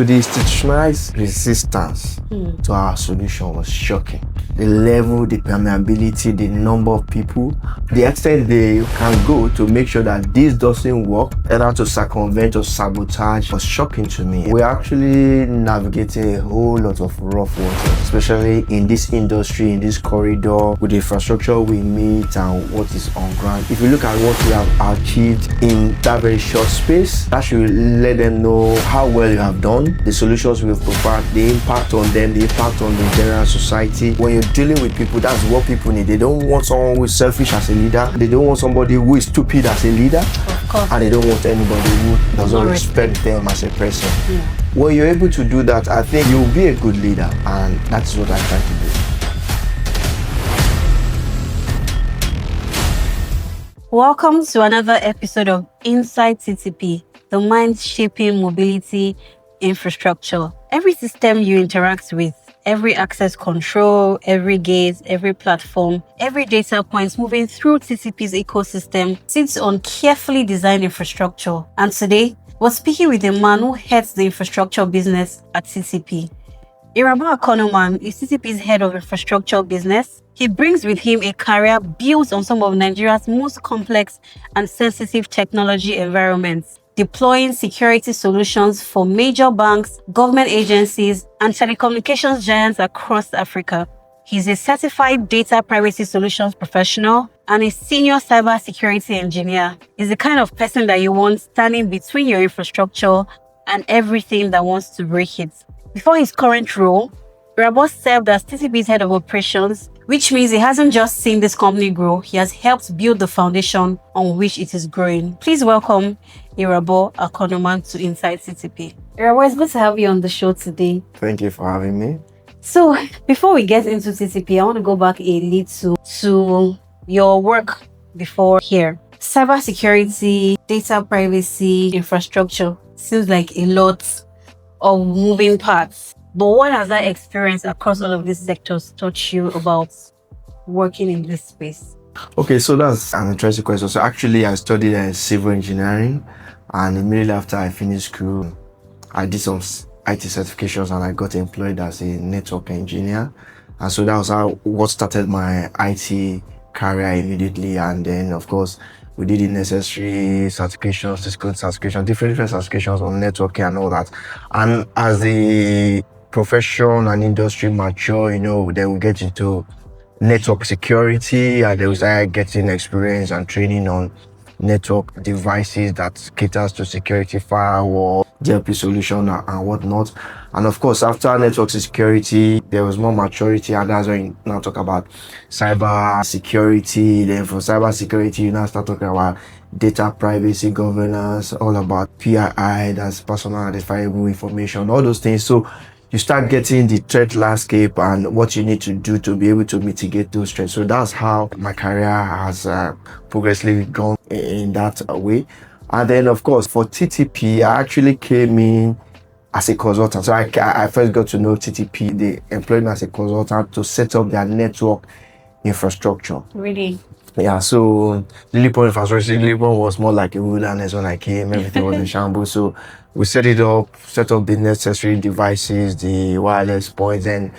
So the institutionalized resistance to our solution was shocking. The level, the permeability, the number of people, the extent they can go to make sure that this doesn't work, either to circumvent or sabotage, was shocking to me. We're actually navigating a whole lot of rough water, especially in this industry, in this corridor, with the infrastructure we meet and what is on ground. If you look at what we have achieved in that very short space, that should let them know how well you have done, the solutions we've provided, the impact on them, the impact on the general society. When you're dealing with people, that's what people need. They don't want someone who is selfish as a leader. They don't want somebody who is stupid as a leader. Of course. And they don't want anybody who doesn't respect them as a person. Yeah. When you're able to do that, I think you'll be a good leader, and that's what I try to do. Welcome to another episode of Inside TTP, the mind-shaping mobility infrastructure. Every system you interact with, every access control, every gate, every platform, every data point moving through TTP's ecosystem sits on carefully designed infrastructure. And today, we're speaking with a man who heads the infrastructure business at TTP. Irabor Akonoman is TTP's head of infrastructure business. He brings with him a career built on some of Nigeria's most complex and sensitive technology environments, deploying security solutions for major banks, government agencies, and telecommunications giants across Africa. He's a certified data privacy solutions professional and a senior cybersecurity engineer. He's the kind of person that you want standing between your infrastructure and everything that wants to break it. Before his current role, Irabor served as TTP's head of operations, which means he hasn't just seen this company grow, he has helped build the foundation on which it is growing. Please welcome Irabor Akonoman to Inside TTP. Irabor, it's good to have you on the show today. Thank you for having me. So, before we get into TTP, I want to go back a little to your work before here. Cybersecurity, data privacy, infrastructure seems like a lot of moving parts. But what has that experience across all of these sectors taught you about working in this space? Okay, so that's an interesting question. So actually, I studied civil engineering, and immediately after I finished school, I did some IT certifications and I got employed as a network engineer. And so that was what started my IT career immediately. And then, of course, we did the necessary certifications, Cisco certifications, different certifications on networking and all that. And as the profession and industry mature, then we get into network security, and then we start getting experience and training on network devices that caters to security, firewall, DLP solution and whatnot. And of course, after network security, there was more maturity, and that's when you now talk about cyber security. Then from cyber security, you now start talking about data privacy, governance, all about PII, that's personal identifiable information, all those things. So you start getting the threat landscape and what you need to do to be able to mitigate those threats. So that's how my career has progressively gone in that way. And then, of course, for TTP, I actually came in as a consultant. So I first got to know TTP. They employed me as a consultant to set up their network infrastructure. Really? Yeah, so Lilliput infrastructure, Lilliput was more like a wilderness when I came. Everything was in shambles. So we set up the necessary devices, the wireless points, and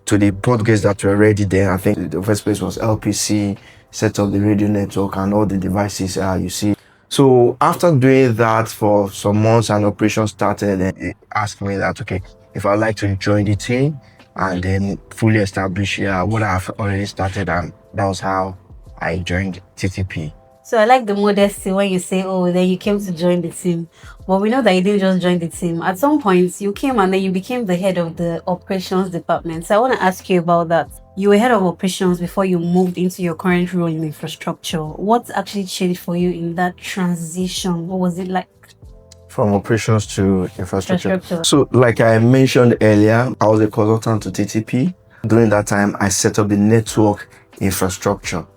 to the broadcasts that were already there. I think the first place was LPC, set up the radio network and all the devices you see. So after doing that for some months and operation started, and they asked me that, okay, if I'd like to join the team and then fully establish what I've already started, and that was how I joined TTP. So I like the modesty when you say, oh, then you came to join the team. But we know that you didn't just join the team. At some point, you came and then you became the head of the operations department. So I want to ask you about that. You were head of operations before you moved into your current role in infrastructure. What actually changed for you in that transition? What was it like? From operations to infrastructure. So like I mentioned earlier, I was a consultant to TTP. During that time, I set up the network infrastructure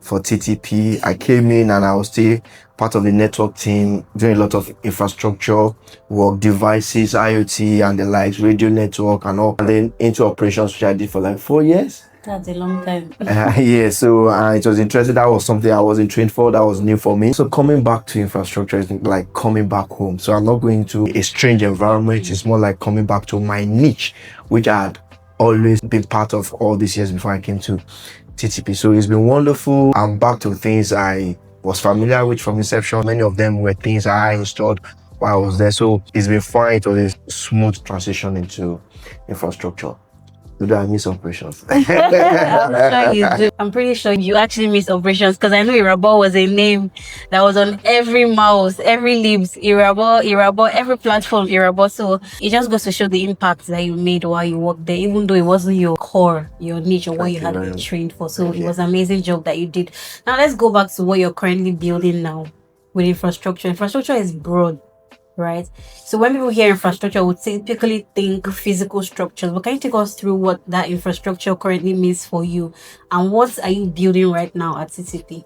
for TTP. I came in and I was still part of the network team, doing a lot of infrastructure work, devices, IoT and the likes, radio network and all. And then into operations, which I did for like 4 years. That's a long time. Yeah, so it was interesting. That was something I wasn't trained for. That was new for me. So coming back to infrastructure is like coming back home. So I'm not going to a strange environment. It's more like coming back to my niche, which I had always been part of all these years before I came to TTP. So it's been wonderful. I'm back to things I was familiar with from inception. Many of them were things I installed while I was there. So it's been fine. It was a smooth transition into infrastructure. Do I miss operations? I'm sure you do. I'm pretty sure you actually miss operations because I know Irabor was a name that was on every mouse, every lips. Irabor, every platform Irabor. So it just goes to show the impact that you made while you worked there, even though it wasn't your core, your niche, or what you had been trained for. So it was an amazing job that you did. Now let's go back to what you're currently building now with infrastructure. Infrastructure is broad, right? So when people hear infrastructure, would typically think physical structures. But can you take us through what that infrastructure currently means for you, and what are you building right now at TTP?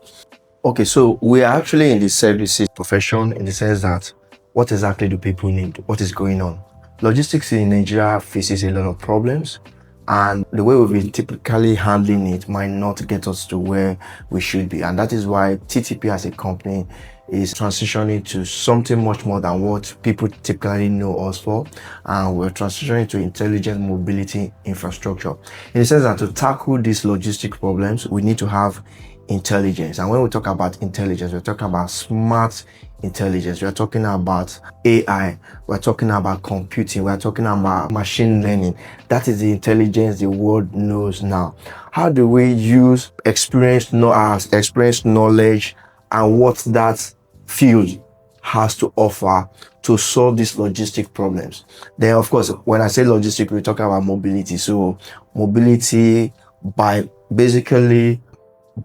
Okay, so we are actually in the services profession in the sense that what exactly do people need? What is going on? Logistics in Nigeria faces a lot of problems, and the way we've been typically handling it might not get us to where we should be. And that is why TTP as a company is transitioning to something much more than what people typically know us for. And we're transitioning to intelligent mobility infrastructure. In the sense that to tackle these logistic problems, we need to have intelligence. And when we talk about intelligence, we're talking about smart intelligence. We're talking about AI. We're talking about computing. We're talking about machine learning. That is the intelligence the world knows now. How do we use experienced knowledge and what that field has to offer to solve these logistic problems? Then, of course, when I say logistic, we're talking about mobility. So mobility by basically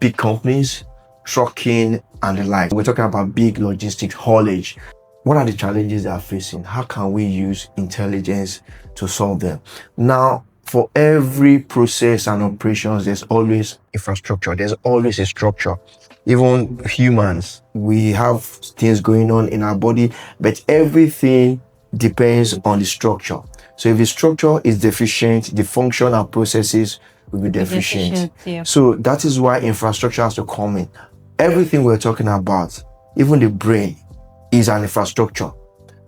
big companies, trucking, and the like. We're talking about big logistics haulage. What are the challenges they are facing? How can we use intelligence to solve them? Now, for every process and operations, there's always infrastructure. There's always a structure. Even humans, we have things going on in our body, but everything depends on the structure. So if the structure is deficient, the function and processes will be deficient. Yeah. So that is why infrastructure has to come in. Everything we're talking about, even the brain, is an infrastructure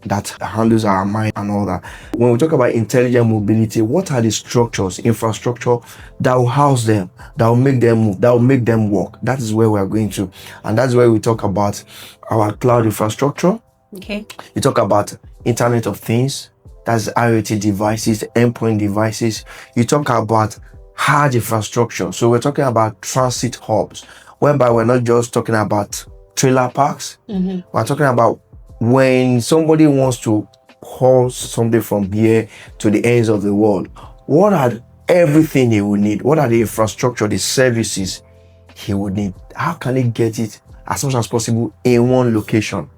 that handles our mind and all that. When we talk about intelligent mobility, what are the structures, infrastructure that will house them, that will make them move, that will make them work? That is where we are going to. And that's where we talk about our cloud infrastructure. Okay. You talk about Internet of Things, that's IoT devices, endpoint devices. You talk about hard infrastructure. So we're talking about transit hubs, whereby we're not just talking about trailer parks. We're talking about when somebody wants to haul something from here to the ends of the world, what are everything he would need? What are the infrastructure, the services he would need? How can he get it as much as possible in one location?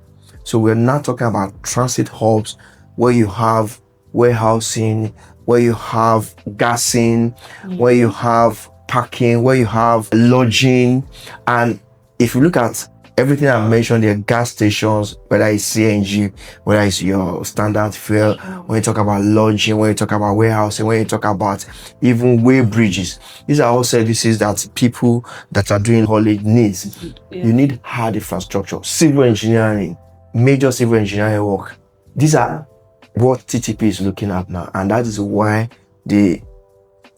So we're not talking about transit hubs where you have warehousing, where you have gassing, where you have parking, where you have lodging. And if you look at everything I mentioned, there are gas stations, whether it's CNG, whether it's your standard fuel, when you talk about lodging, when you talk about warehousing, when you talk about even way bridges, these are all services that people that are doing haulage needs. You need hard infrastructure, civil engineering, major civil engineering work. These are what TTP is looking at now, and that is why the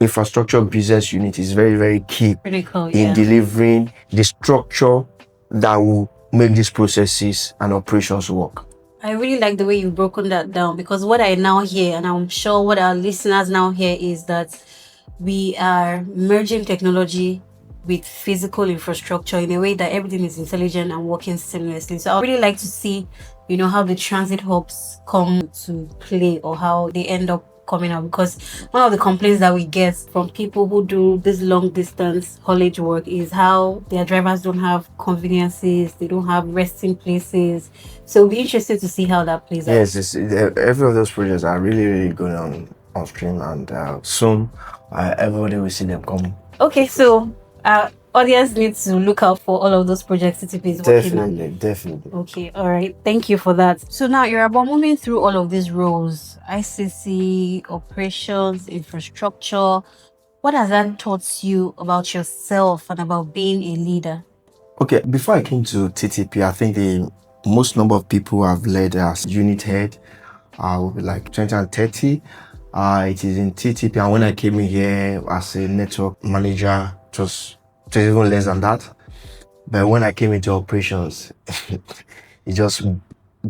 infrastructure business unit is very, very key in delivering the structure that will make these processes and operations work. I really like the way you've broken that down, because what I now hear, and I'm sure what our listeners now hear, is that we are merging technology with physical infrastructure in a way that everything is intelligent and working seamlessly. So I would really like to see, how the transit hubs come to play, or how they end up coming out, because one of the complaints that we get from people who do this long distance haulage work is how their drivers don't have conveniences, they don't have resting places. So it'll be interesting to see how that plays out. Yes, every of those projects are really, really good on stream, and soon everybody will see them coming. Okay, so audience needs to look out for all of those projects TTP is working on. Definitely. Okay, all right. Thank you for that. So now you're about moving through all of these roles: ICC, operations, infrastructure. What has that taught you about yourself and about being a leader? Okay, before I came to TTP, I think the most number of people I've led as unit head will be like 20 and 30. It is in TTP, and when I came in here as a network manager, just even less than that. But when I came into operations, it just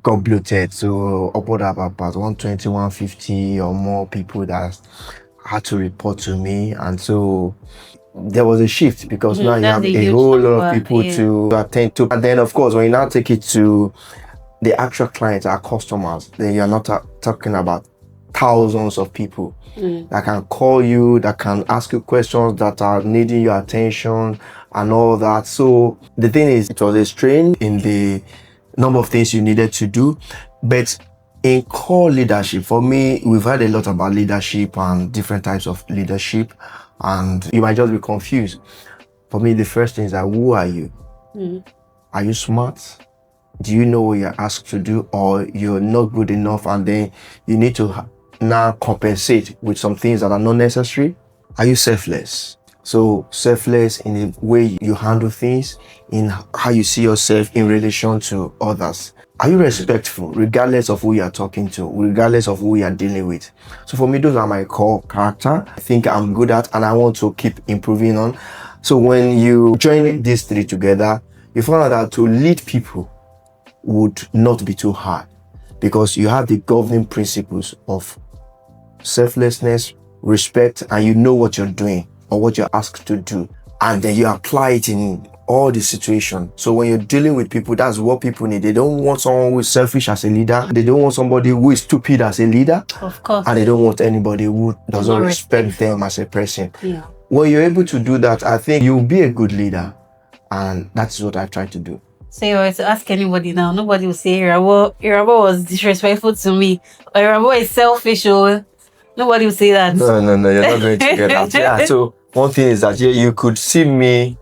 got bloated. So upward of about 120, 150 or more people that had to report to me. And so there was a shift because now you have a whole lot of people to attend to. And then, of course, when you now take it to the actual clients, our customers, then you're not talking about thousands of people that can call you, that can ask you questions, that are needing your attention and all that. So the thing is, it was a strain in the number of things you needed to do. But in core leadership, for me, we've heard a lot about leadership and different types of leadership, and you might just be confused. For me, the first thing is that, who are you? Are you smart? Do you know what you're asked to do, or you're not good enough and then you need to now compensate with some things that are not necessary? Are you selfless? So selfless in the way you handle things, in how you see yourself in relation to others. Are you respectful regardless of who you're talking to, regardless of who you're dealing with? So for me, those are my core character. I think I'm good at and I want to keep improving on. So when you join these three together, you find out that to lead people would not be too hard because you have the governing principles of selflessness, respect, and you know what you're doing or what you're asked to do, and then you apply it in all the situations. So when you're dealing with people, that's what people need. They don't want someone who is selfish as a leader. They don't want somebody who is stupid as a leader. Of course. And they don't want anybody who doesn't respect them as a person. Yeah. When you're able to do that, I think you'll be a good leader, and that's what I try to do. So you were to ask anybody now, nobody will say Irabor was disrespectful to me, or Irabor is selfish, or nobody will say that. No, you're not going to get that. Yeah, so one thing is that you could see me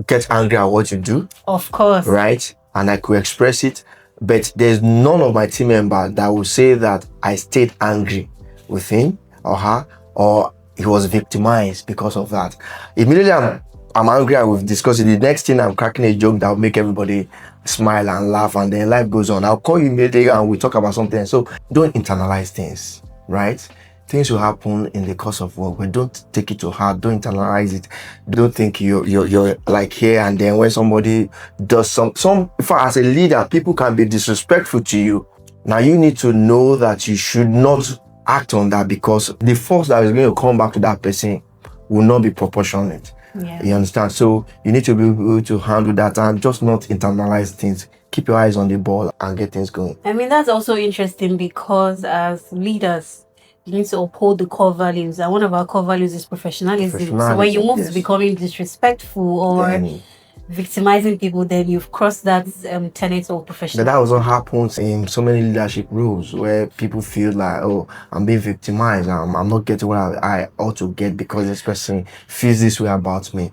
get angry at what you do. Of course. Right? And I could express it, but there's none of my team members that will say that I stayed angry with him or her, or he was victimized because of that. Immediately I'm angry and we've discussed it. The next thing I'm cracking a joke that will make everybody smile and laugh, and then life goes on. I'll call you immediately and we talk about something. So don't internalize things, right? Things will happen in the course of work, but don't take it to heart. Don't internalize it. Don't think you're like here and then when somebody does some as a leader, people can be disrespectful to you. Now you need to know that you should not act on that, because the force that is going to come back to that person will not be proportionate. Yeah. You understand? So you need to be able to handle that and just not internalize things. Keep your eyes on the ball and get things going. I mean, that's also interesting because as leaders, you need to uphold the core values. And one of our core values is professionalism. So when you move to becoming disrespectful or victimizing people, then you've crossed that tenet of professionalism. But that also happens in so many leadership roles where people feel like, oh, I'm being victimized. I'm not getting what I ought to get because this person feels this way about me.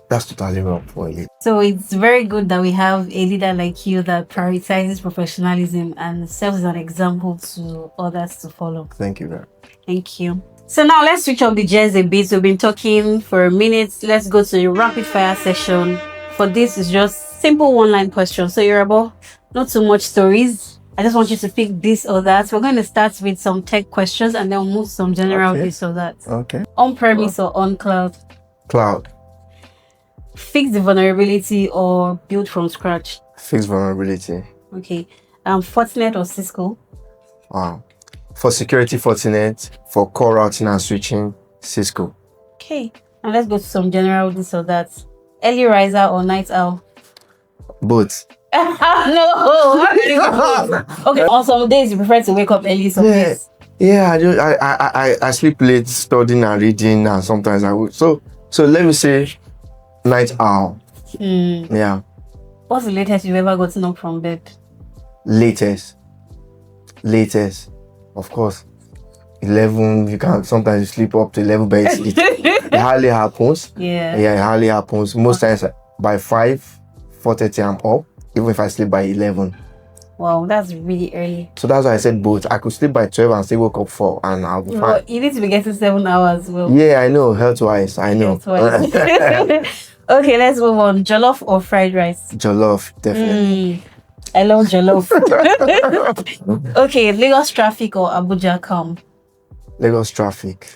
That's totally wrong for a leader. So it's very good that we have a leader like you that prioritizes professionalism and serves as an example to others to follow. Thank you very much. Thank you. So now let's switch up the gears a bit. We've been talking for a minute. Let's go to the rapid fire session. For this is just simple one-line questions. So Irabor, not too much stories. I just want you to pick this or that. We're going to start with some tech questions and then we'll move to some general this or that. Okay. On-premise or on cloud? Cloud. Fix the vulnerability or build from scratch? Fix vulnerability. Okay. Fortinet or Cisco? For security, Fortinet. For core routing and switching, Cisco. Okay. Now let's go to some general this or that. Early riser or night owl? Both. No. Okay. On some days you prefer to wake up early. Some days. Yeah. I sleep late studying and reading, and sometimes I would. So let me say night owl. Yeah. What's the latest you've ever gotten up from bed? Latest. Of course. 11. You can sometimes you sleep up to 11, but it hardly happens. Yeah, it hardly happens. Most times by 5, 4:30 I'm up, even if I sleep by 11. Wow, that's really early. So that's why I said both. I could sleep by 12 and still wake up 4 and I'll be fine. Well, you need to be getting 7 hours. Well, Yeah, I know. Health-wise, I know. Okay, let's move on. Jollof or fried rice? Jollof, definitely. I love jollof. Okay, Lagos traffic or Abuja calm? Lagos traffic.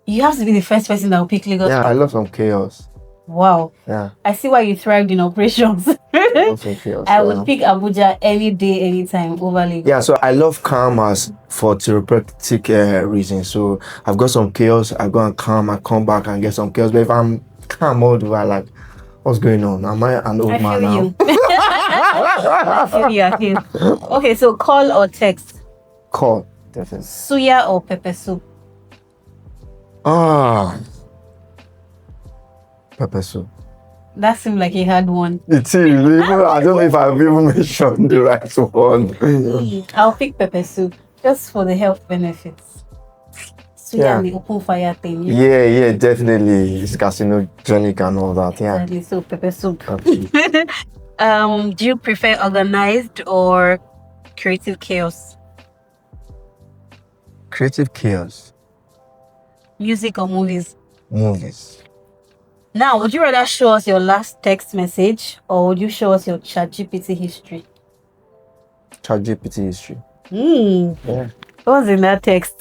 You have to be the first person that will pick Lagos. Yeah, I love some chaos. Wow. Yeah. I see why you thrived in operations. I love some chaos. I would pick Abuja any day, anytime over Lagos. Yeah, so I love calm as for therapeutic reasons. So I've got some chaos, I go and calm, I come back and get some chaos. But if I'm calm all the way, like, what's going on? Am I an old man now? I feel you. Okay, so call or text? Call, definitely. Suya or pepper soup? Pepper soup. That seemed like you had one. It is. I don't know if I've even mentioned the right one. I'll pick pepper soup just for the health benefits. Suya and the open fire thing. Yeah, definitely. It's carcinogenic and all that. Yeah. Exactly. So pepper soup. Do you prefer organized or creative chaos? Creative chaos. Music or movies? Movies. Now, would you rather show us your last text message or would you show us your ChatGPT history? ChatGPT history. Yeah. What's in that text?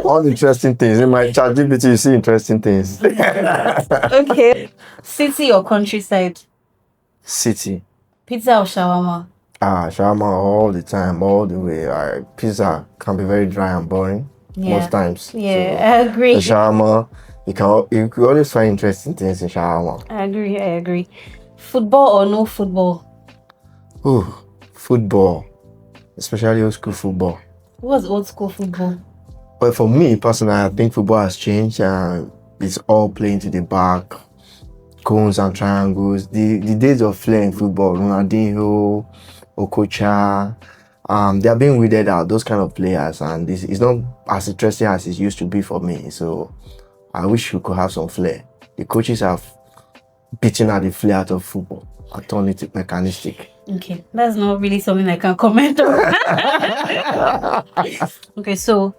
All interesting things. In my ChatGPT, you see interesting things. Okay. City or countryside? City. Pizza or shawarma? Shawarma all the time, all the way. Pizza can be very dry and boring most times. Yeah, I agree. The shawarma, you can always find interesting things in shawarma. I agree. Football or no football? Oh, football. Especially old school football. What's old school football? But for me personally, I think football has changed. It's all playing to the back, cones and triangles. The days of playing football, Ronaldinho, Okocha, they are being weeded out, those kind of players, and this is not as interesting as it used to be for me. So I wish we could have some flair. The coaches have beaten out the flair out of football and turned it mechanistic. Okay, that's not really something I can comment on. Okay, so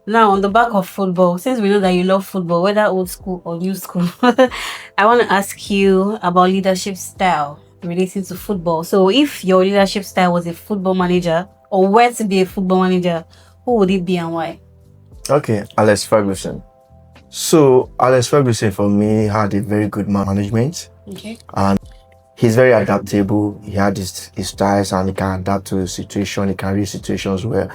now on the back of football, since we know that you love football, whether old school or new school, I want to ask you about leadership style relating to football. So if your leadership style was a football manager or were to be a football manager, who would it be and why? Okay, Alex Ferguson. So Alex Ferguson for me had a very good management. Okay. And he's very adaptable. He had his styles and he can adapt to the situation. He can read situations well.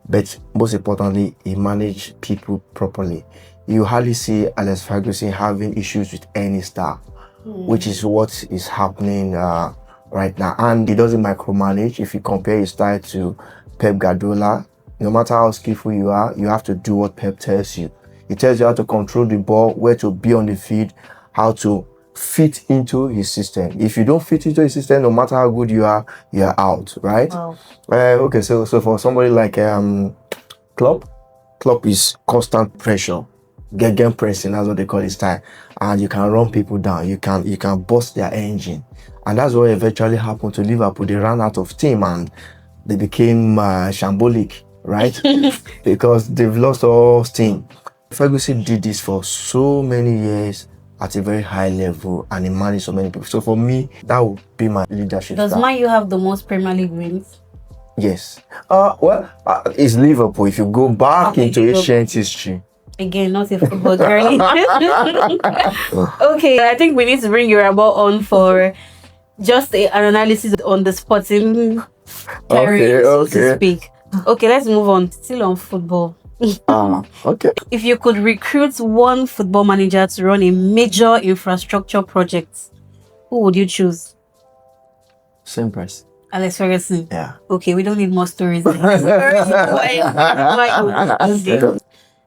But most importantly, he managed people properly. You hardly see Alex Ferguson having issues with any star, which is what is happening right now. And he doesn't micromanage. If you compare his style to Pep Guardiola, no matter how skillful you are, you have to do what Pep tells you. He tells you how to control the ball, where to be on the field, how to fit into his system. If you don't fit into his system, no matter how good you are out, right? Wow. Okay, so for somebody like Klopp is constant pressure, gegen pressing, that's what they call his style, and you can run people down. You can bust their engine, and that's what eventually happened to Liverpool. They ran out of steam and they became shambolic, right? Because they've lost all steam. Ferguson did this for so many years at a very high level and he managed so many people. So for me, that would be my leadership Does style. Man U have the most Premier League wins? Yes. It's Liverpool. If you go back into ancient history. Again, not a football girl. Okay, I think we need to bring Irabor on for just an analysis on the sporting career, so to speak. Okay, let's move on. Still on football. Okay. If you could recruit one football manager to run a major infrastructure project, who would you choose? Same price. Alex Ferguson. Yeah. Okay, we don't need more stories. Okay.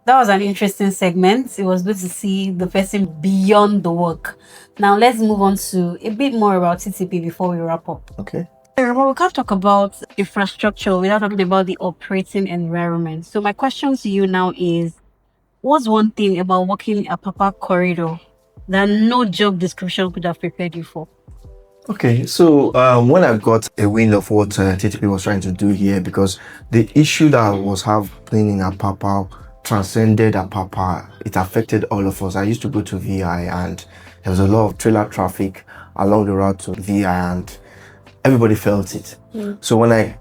That was an interesting segment. It was good to see the person beyond the work. Now let's move on to a bit more about TTP before we wrap up. Okay. Well, we can't talk about infrastructure without talking about the operating environment. So my question to you now is, what's one thing about working in Apapa corridor that no job description could have prepared you for? Okay, so when I got a wind of what TTP was trying to do here, because the issue that was happening in Apapa transcended Apapa, it affected all of us. I used to go to VI, and there was a lot of trailer traffic along the route to VI, and everybody felt it. So when I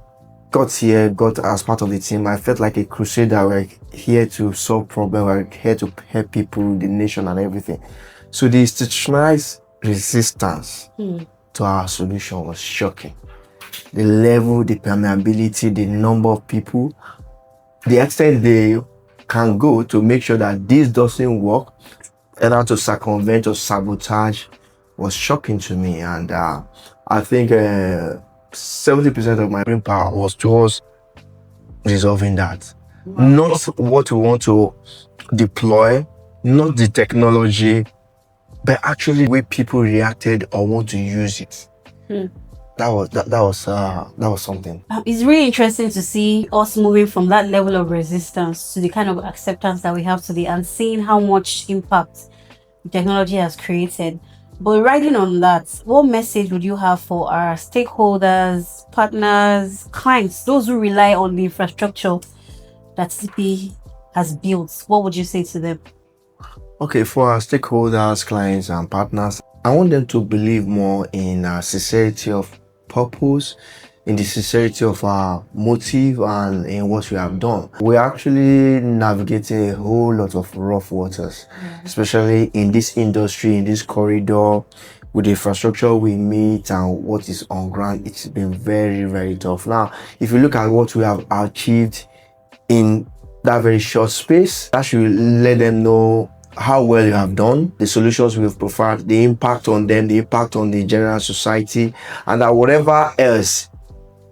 got as part of the team, I felt like a crusader. We're here to solve problems, we're here to help people, the nation, and everything. So the institutionalized resistance to our solution was shocking. The level, the permeability, the number of people, the extent they can go to make sure that this doesn't work, either to circumvent or sabotage, was shocking to me. And I think 70% of my brain power was towards resolving that. Not what we want to deploy, not the technology, but actually the way people reacted or want to use it. That was something. It's really interesting to see us moving from that level of resistance to the kind of acceptance that we have today, and seeing how much impact technology has created. But riding on that, what message would you have for our stakeholders, partners, clients, those who rely on the infrastructure that TTP has built? What would you say to them? Okay, for our stakeholders, clients, and partners, I want them to believe more in sincerity of purpose, in the sincerity of our motive, and in what we have done. We're actually navigating a whole lot of rough waters, especially in this industry, in this corridor, with the infrastructure we meet and what is on ground. It's been very, very tough. Now, if you look at what we have achieved in that very short space, that should let them know how well you have done, the solutions we've provided, the impact on them, the impact on the general society, and that whatever else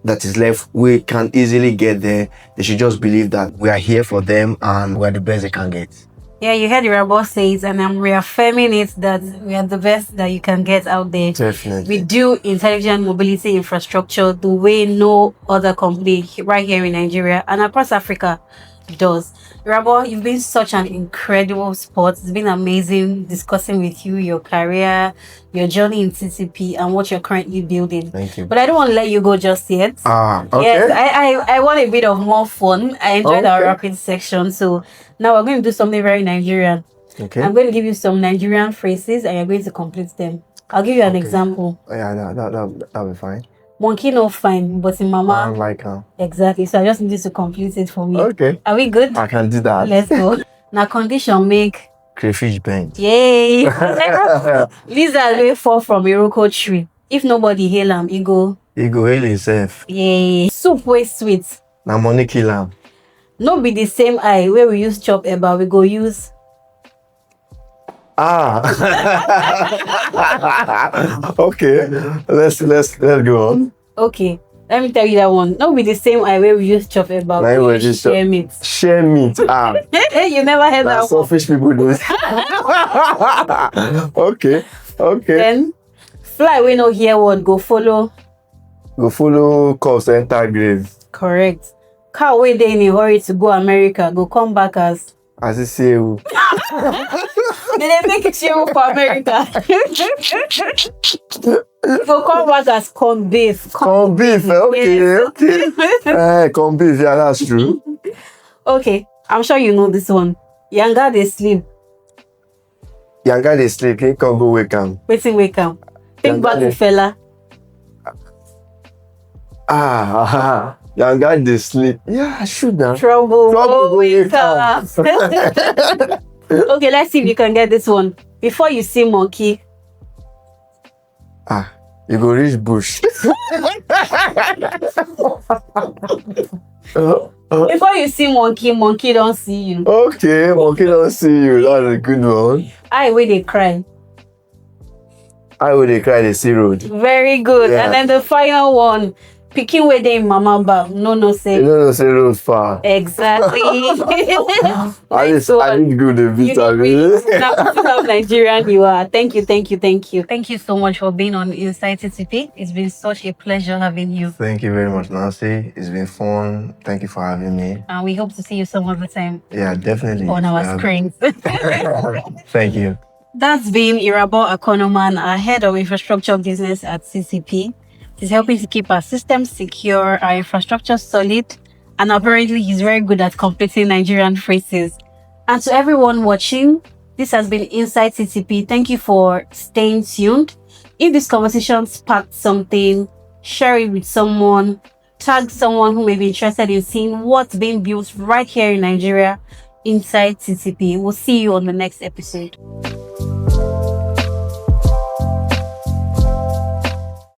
that is left, we can easily get there. They should just believe that we are here for them and we're the best they can get. Yeah, you heard Irabor say it, and I'm reaffirming it, that we are the best that you can get out there. Definitely. We do intelligent mobility infrastructure the way no other company right here in Nigeria and across Africa does. Irabor, you've been such an incredible sport. It's been amazing discussing with you your career, your journey in TTP, and what you're currently building. Thank you. But I don't want to let you go just yet. Okay. Yes, I want a bit of more fun. I enjoyed our rapid section. So now we're going to do something very Nigerian. Okay. I'm going to give you some Nigerian phrases and you're going to complete them. I'll give you an example. Yeah, that'll be fine. Monkey no fine, but in I mama. like her. Exactly. So I just need you to complete it for me. Okay. Are we good? I can do that. Let's go. Now condition make. Crayfish bend. Yay. Lizard will fall from Iroko tree. If nobody hail him, he go. He go hail himself. Yay. Soup way sweet. Now money kill him. No be the same eye where we use chop eba, we go use. Okay. Let's go on. Okay. Let me tell you that one. No be the same eye where we use chop eba, Now we we use just share meat. Share meat. You never heard that That's one. selfish people do it. Okay. Then fly we no hear word go follow. Go follow cost enter grave. Correct. Cow wey dey in a hurry to go America go come back as As it say, they make it show for America. Go come back as corn beef. corn beef. Okay. Corn beef. Yeah, that's true. Okay, I'm sure you know this one. Yanga dey sleep. Yanga dey sleep. He can't go wake him. Wetin wake am? Think Yanga back dey- to fella. Yanga dey sleep. Yeah, shoot now. Trouble go wake am. Okay, let's see if you can get this one. Before you see monkey, You go reach bush. before you see monkey, monkey don't see you. Okay, monkey don't see you. That's a good one. Eye wey dey cry. I would they cry the sea road. Very good. Yeah. And then the final one, pikin wey dey in mama bag. No say. You don't know say road far. Exactly. I need good a bit of it. Now, how Nigerian you are. Thank you. Thank you so much for being on Inside TTP. It's been such a pleasure having you. Thank you very much, Nancy. It's been fun. Thank you for having me. And we hope to see you some other time Yeah, definitely. on our screens. Thank you. That's been Irabor Akonoman, our head of infrastructure business at CCP. He's helping to keep our systems secure, our infrastructure solid, and apparently he's very good at completing Nigerian phrases. And to everyone watching, this has been Inside TTP. Thank you for staying tuned. If this conversation sparked something, share it with someone, tag someone who may be interested in seeing what's being built right here in Nigeria inside TTP. We'll see you on the next episode.